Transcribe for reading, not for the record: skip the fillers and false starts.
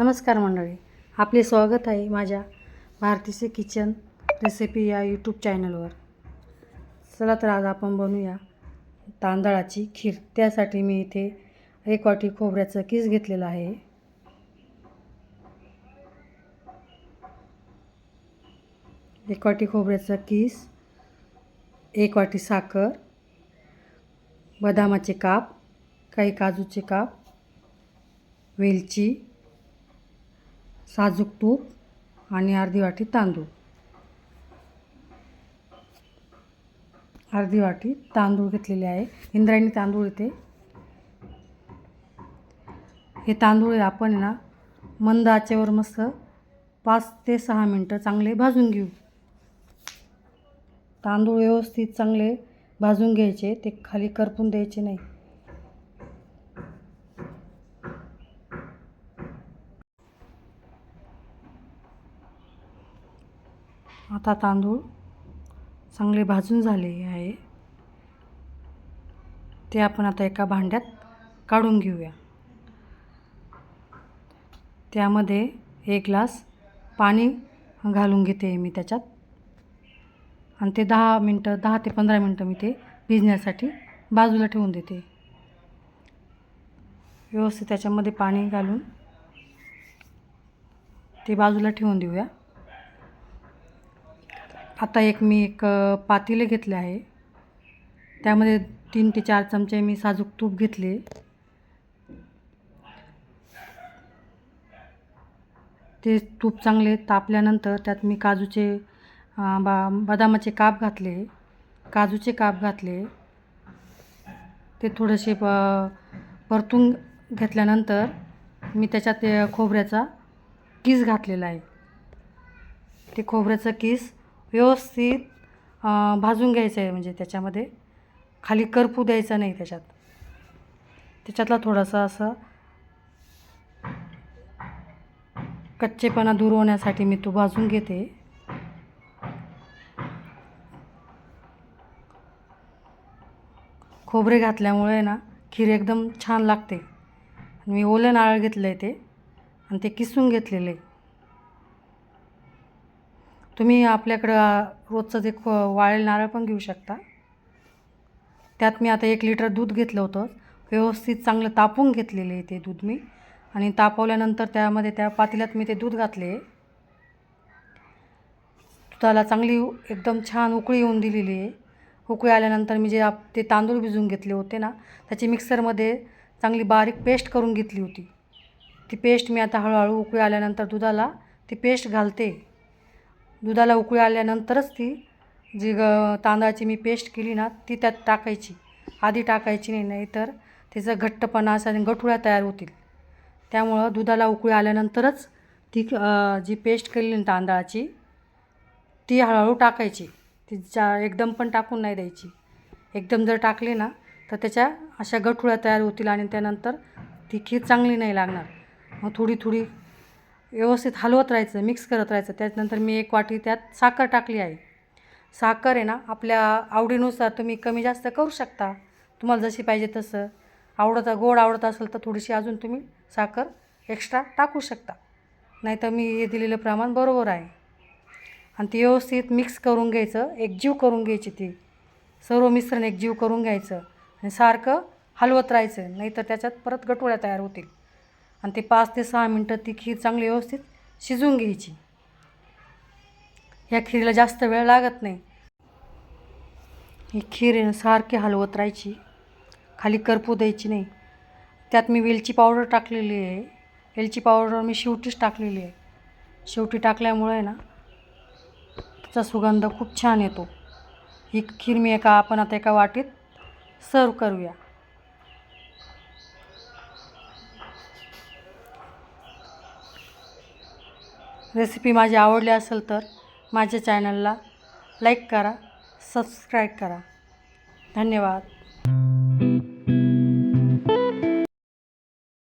नमस्कार मंडळी, आपले स्वागत आहे माझ्या भारतीचे किचन रेसिपी या यूट्यूब चॅनलवर। चला तर आज आपण बनवूया तांदळाची खीर। त्यासाठी मी इथे 1 वाटी खोबऱ्याचं किस घेतलेलं आहे। एक वाटी खोबऱ्याचा किस, 1 वाटी साखर, बदामाचे काप, काही काजूचे काप, वेलची, साजूक तूप आणि अर्धी वाटी तांदूळ। अर्धी वाटी तांदूळ घेतलेले आहे, इंद्रायणी तांदूळ इथे। हे तांदूळ आपण ना मंद आचेवर मस्त 5 ते 6 मिनिटं चांगले भाजून घेऊ। तांदूळ व्यवस्थित चांगले भाजून घ्यायचे, ते खाली करपून द्यायचे नाही। आता तांदूळ चांगले भाजून झाले आहे, ते आपण आता एका भांड्यात काढून घेऊया। त्यामध्ये 1 ग्लास पाणी घालून घेते मी त्याच्यात, आणि ते 10 ते 15 मिनटं मी ते भिजण्यासाठी बाजूला ठेवून देते। व्यवस्थित त्याच्यामध्ये पाणी घालून ते बाजूला ठेवून देऊया। आता मी एक पातेले घेतले आहे, त्यामध्ये 3 ते 4 चमचे मी साजूक तूप घेतले। ते तूप चांगले तापल्यानंतर त्यात मी बदामाचे काप घातले, काजूचे काप घातले। ते थोडेसे परतून घेतल्यानंतर मी त्याच्यात खोबऱ्याचा किस घातलेला आहे। ते खोबऱ्याचा किस व्यवस्थित भाजून घ्यायचं आहे, म्हणजे त्याच्यामध्ये खाली करपू द्यायचा नाही। त्याच्यातला थोडासा असं कच्चेपणा दूर होण्यासाठी मी तो भाजून घेते। खोबरे घातल्यामुळे ना खीर एकदम छान लागते। मी ओलं नारळ घेतलं आहे ते, आणि ते किसून घेतलेले। तुम्ही आपल्याकडं रोजचं जे वाळलेलं नारळ पण घेऊ शकता। त्यात मी आता 1 लिटर दूध घेतलं होतं, व्यवस्थित चांगलं तापवून घेतलेलं आहे ते दूध मी, आणि तापवल्यानंतर त्या पातेल्यात मी ते दूध घातले। दुधाला चांगली एकदम छान उकळी येऊन दिलेली आहे। उकळी आल्यानंतर मी ते तांदूळ भिजवून घेतले होते ना, त्याची मिक्सरमध्ये चांगली बारीक पेस्ट करून घेतली होती। ती पेस्ट मी आता हळूहळू उकळी आल्यानंतर दुधाला ती पेस्ट घालते। दुधाला उकळी आल्यानंतरच ती तांदळाची मी पेस्ट केली ना, ती त्यात टाकायची, आधी टाकायची नाही, नाहीतर त्याचा घट्टपणा असा आणि गठुळ्या तयार होतील। त्यामुळं दुधाला उकळी आल्यानंतरच ती जी पेस्ट केलेली तांदळाची ती हळूहळू टाकायची। ती एकदम पण टाकून नाही द्यायची। एकदम जर टाकली ना तर त्याच्या अशा गठुळ्या तयार होतील, आणि त्यानंतर ती खीर चांगली नाही लागणार। मग थोडी थोडी व्यवस्थित हलवत राहायचं, मिक्स करत राहायचं। त्याच्यानंतर मी 1 वाटी त्यात साखर टाकली आहे। साखर आहे ना आपल्या आवडीनुसार तुम्ही कमी जास्त करू शकता, तुम्हाला जशी पाहिजे तसं। गोड आवडत असेल तर थोडीशी अजून तुम्ही साखर एक्स्ट्रा टाकू शकता, नाहीतर मी हे दिलेलं प्रमाण बरोबर आहे। आणि ती व्यवस्थित मिक्स करून घ्यायचं, एकजीव करून घ्यायची। ती सर्व मिश्रण एकजीव करून घ्यायचं आणि सारखं हलवत राहायचं, नाहीतर त्याच्यात परत गठुळ्या तयार होतील। आणि ते 5 ते 6 मिनटं ती खीर चांगली व्यवस्थित शिजवून घ्यायची। ह्या खीरीला जास्त वेळ लागत नाही। ही खीर सारखी हलवत राहायची, खाली करपू द्यायची नाही। त्यात मी वेलची पावडर टाकलेली आहे। वेलची पावडर मी शेवटीच टाकलेली आहे। शेवटी टाकल्यामुळे ना त्याचा सुगंध खूप छान येतो। ही खीर मी आपण आता एका वाटीत सर्व करूया। रेसिपी माझी आवडली असेल तर माझ्या चॅनलला लाईक करा, सबस्क्राईब करा। धन्यवाद।